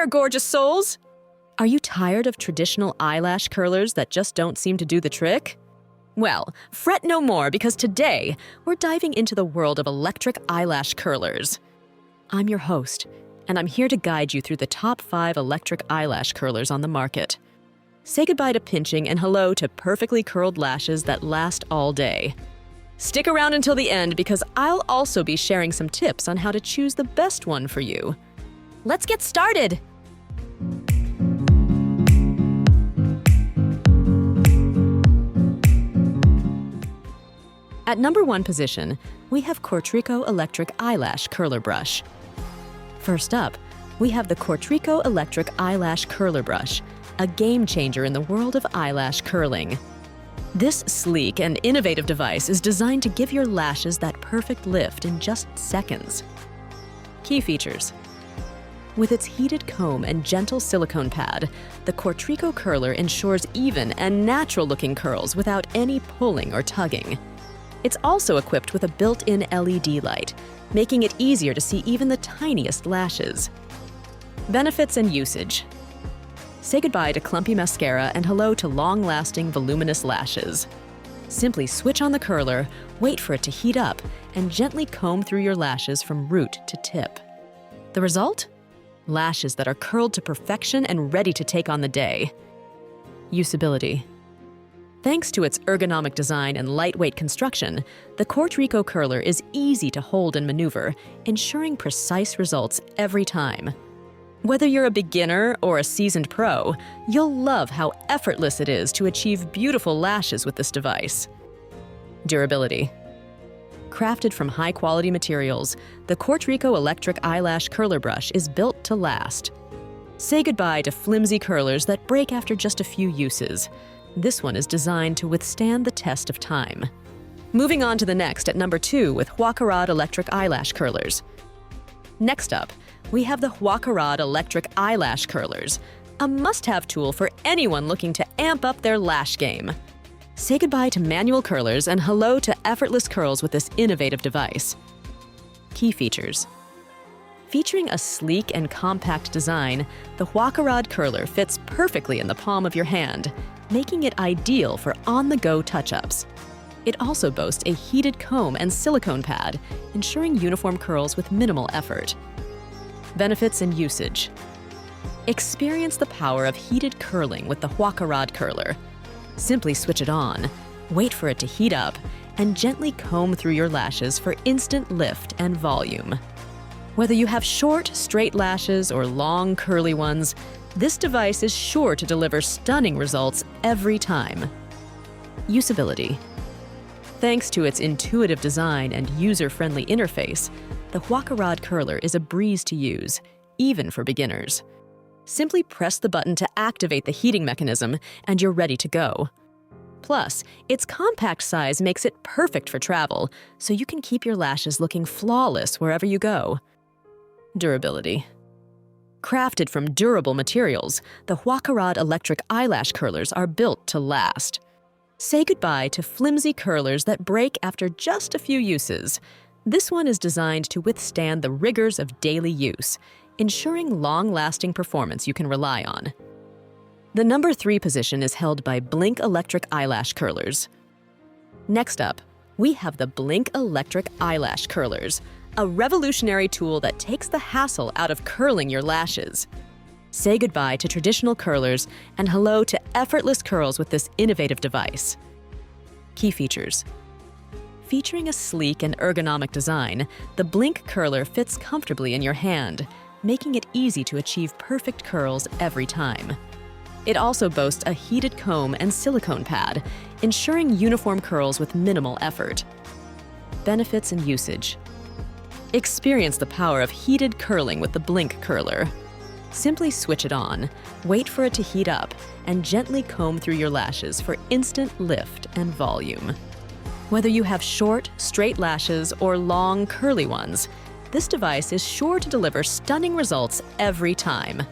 there, gorgeous souls! Are you tired of traditional eyelash curlers that just don't seem to do the trick? Well, fret no more because today we're diving into the world of electric eyelash curlers. I'm your host, and I'm here to guide you through the top 5 electric eyelash curlers on the market. Say goodbye to pinching and hello to perfectly curled lashes that last all day. Stick around until the end because I'll also be sharing some tips on how to choose the best one for you. Let's get started! At number 1 position, we have Cortrico Electric Eyelash Curler Brush. First up, we have the Cortrico Electric Eyelash Curler Brush, a game changer in the world of eyelash curling. This sleek and innovative device is designed to give your lashes that perfect lift in just seconds. Key features. With its heated comb and gentle silicone pad, the Cortrico curler ensures even and natural-looking curls without any pulling or tugging. It's also equipped with a built-in LED light, making it easier to see even the tiniest lashes. Benefits and usage. Say goodbye to clumpy mascara and hello to long-lasting, voluminous lashes. Simply switch on the curler, wait for it to heat up, and gently comb through your lashes from root to tip. The result? Lashes that are curled to perfection and ready to take on the day. Usability. Thanks to its ergonomic design and lightweight construction, the Cortrico curler is easy to hold and maneuver, ensuring precise results every time. Whether you're a beginner or a seasoned pro, you'll love how effortless it is to achieve beautiful lashes with this device. Durability. Crafted from high-quality materials, the Cortrico Electric Eyelash Curler Brush is built to last. Say goodbye to flimsy curlers that break after just a few uses. This one is designed to withstand the test of time. Moving on to the next at number 2 with Huacarad Electric Eyelash Curlers. Next up, we have the Huacarad Electric Eyelash Curlers, a must-have tool for anyone looking to amp up their lash game. Say goodbye to manual curlers and hello to effortless curls with this innovative device. Key features. Featuring a sleek and compact design, the Huacarad curler fits perfectly in the palm of your hand, making it ideal for on-the-go touch-ups. It also boasts a heated comb and silicone pad, ensuring uniform curls with minimal effort. Benefits and usage. Experience the power of heated curling with the Huacarad curler. Simply switch it on, wait for it to heat up, and gently comb through your lashes for instant lift and volume. Whether you have short, straight lashes or long, curly ones, this device is sure to deliver stunning results every time. Usability. Thanks to its intuitive design and user-friendly interface, the Huacarad curler is a breeze to use, even for beginners. Simply press the button to activate the heating mechanism, and you're ready to go. Plus, its compact size makes it perfect for travel, so you can keep your lashes looking flawless wherever you go. Durability. Crafted from durable materials, the Huacarad Electric Eyelash Curlers are built to last. Say goodbye to flimsy curlers that break after just a few uses. This one is designed to withstand the rigors of daily use, ensuring long-lasting performance you can rely on. The number 3 position is held by Blink Electric Eyelash Curlers. Next up, we have the Blink Electric Eyelash Curlers, a revolutionary tool that takes the hassle out of curling your lashes. Say goodbye to traditional curlers and hello to effortless curls with this innovative device. Key features. Featuring a sleek and ergonomic design, the Blink curler fits comfortably in your hand, making it easy to achieve perfect curls every time. It also boasts a heated comb and silicone pad, ensuring uniform curls with minimal effort. Benefits and usage. Experience the power of heated curling with the Blink curler. Simply switch it on, wait for it to heat up, and gently comb through your lashes for instant lift and volume. Whether you have short, straight lashes or long, curly ones, this device is sure to deliver stunning results every time.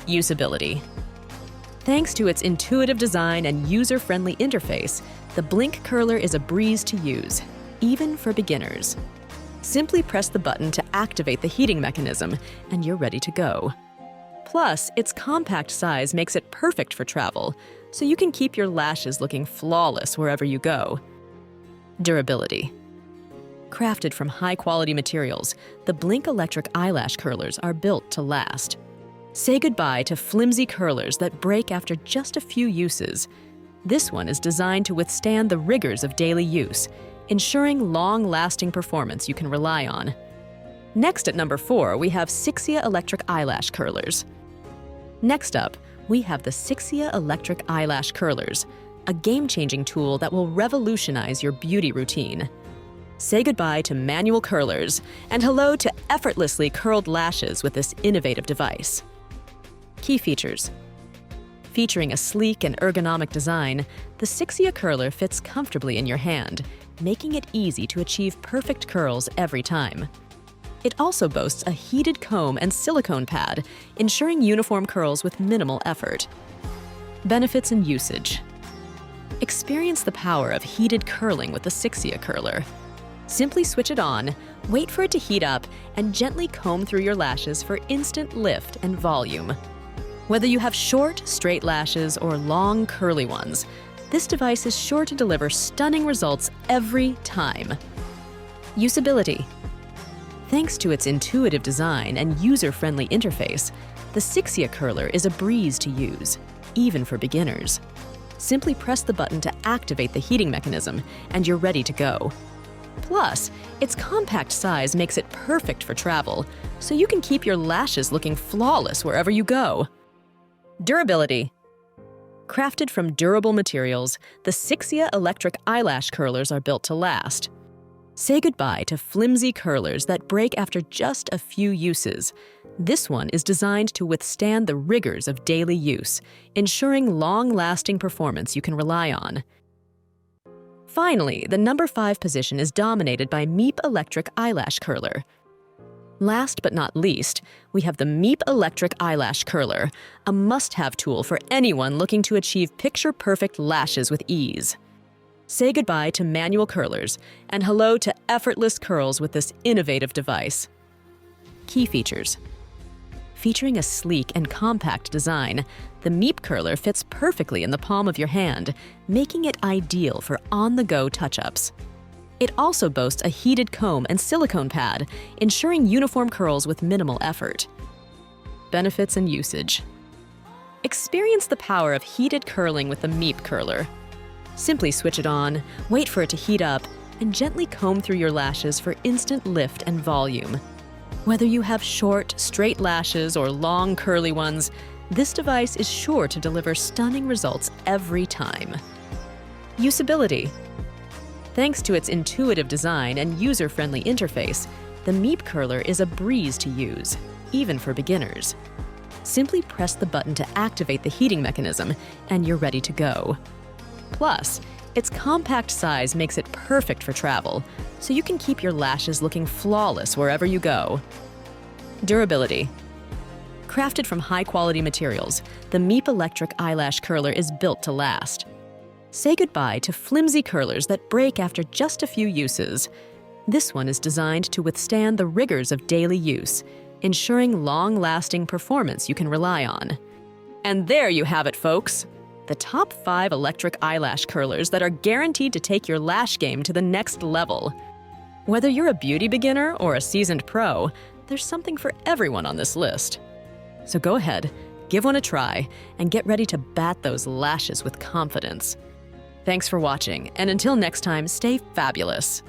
Usability. Thanks to its intuitive design and user-friendly interface, the Blink curler is a breeze to use, even for beginners. Simply press the button to activate the heating mechanism, and you're ready to go. Plus, its compact size makes it perfect for travel, so you can keep your lashes looking flawless wherever you go. Durability. Crafted from high-quality materials, the Blink electric eyelash curlers are built to last. Say goodbye to flimsy curlers that break after just a few uses. This one is designed to withstand the rigors of daily use, ensuring long-lasting performance you can rely on. Next at number 4, we have Sixia electric eyelash curlers. Next up, we have the Sixia electric eyelash curlers, a game-changing tool that will revolutionize your beauty routine. Say goodbye to manual curlers and hello to effortlessly curled lashes with this innovative device. Key features. Featuring a sleek and ergonomic design, the Sixia curler fits comfortably in your hand, making it easy to achieve perfect curls every time. It also boasts a heated comb and silicone pad, ensuring uniform curls with minimal effort. Benefits and usage. Experience the power of heated curling with the Sixia curler. Simply switch it on, wait for it to heat up, and gently comb through your lashes for instant lift and volume. Whether you have short, straight lashes or long, curly ones, this device is sure to deliver stunning results every time. Usability. Thanks to its intuitive design and user-friendly interface, the Sixia curler is a breeze to use, even for beginners. Simply press the button to activate the heating mechanism, and you're ready to go. Plus, its compact size makes it perfect for travel, so you can keep your lashes looking flawless wherever you go. Durability. Crafted from durable materials, the Sixia electric eyelash curlers are built to last. Say goodbye to flimsy curlers that break after just a few uses. This one is designed to withstand the rigors of daily use, ensuring long-lasting performance you can rely on. Finally, the number 5 position is dominated by Meep electric eyelash curler. Last but not least, we have the Meep electric eyelash curler, a must-have tool for anyone looking to achieve picture-perfect lashes with ease. Say goodbye to manual curlers and hello to effortless curls with this innovative device. Key features. Featuring a sleek and compact design, the Meep curler fits perfectly in the palm of your hand, making it ideal for on-the-go touch-ups. It also boasts a heated comb and silicone pad, ensuring uniform curls with minimal effort. Benefits and usage. Experience the power of heated curling with the Meep curler. Simply switch it on, wait for it to heat up, and gently comb through your lashes for instant lift and volume. Whether you have short, straight lashes or long, curly ones, this device is sure to deliver stunning results every time. Usability. Thanks to its intuitive design and user-friendly interface, the Meep curler is a breeze to use, even for beginners. Simply press the button to activate the heating mechanism, and you're ready to go. Plus, its compact size makes it perfect for travel, so you can keep your lashes looking flawless wherever you go. Durability. Crafted from high-quality materials, the Meep electric eyelash curler is built to last. Say goodbye to flimsy curlers that break after just a few uses. This one is designed to withstand the rigors of daily use, ensuring long-lasting performance you can rely on. And there you have it, folks! The top 5 electric eyelash curlers that are guaranteed to take your lash game to the next level. Whether you're a beauty beginner or a seasoned pro, there's something for everyone on this list. So go ahead, give one a try, and get ready to bat those lashes with confidence. Thanks for watching, and until next time, stay fabulous.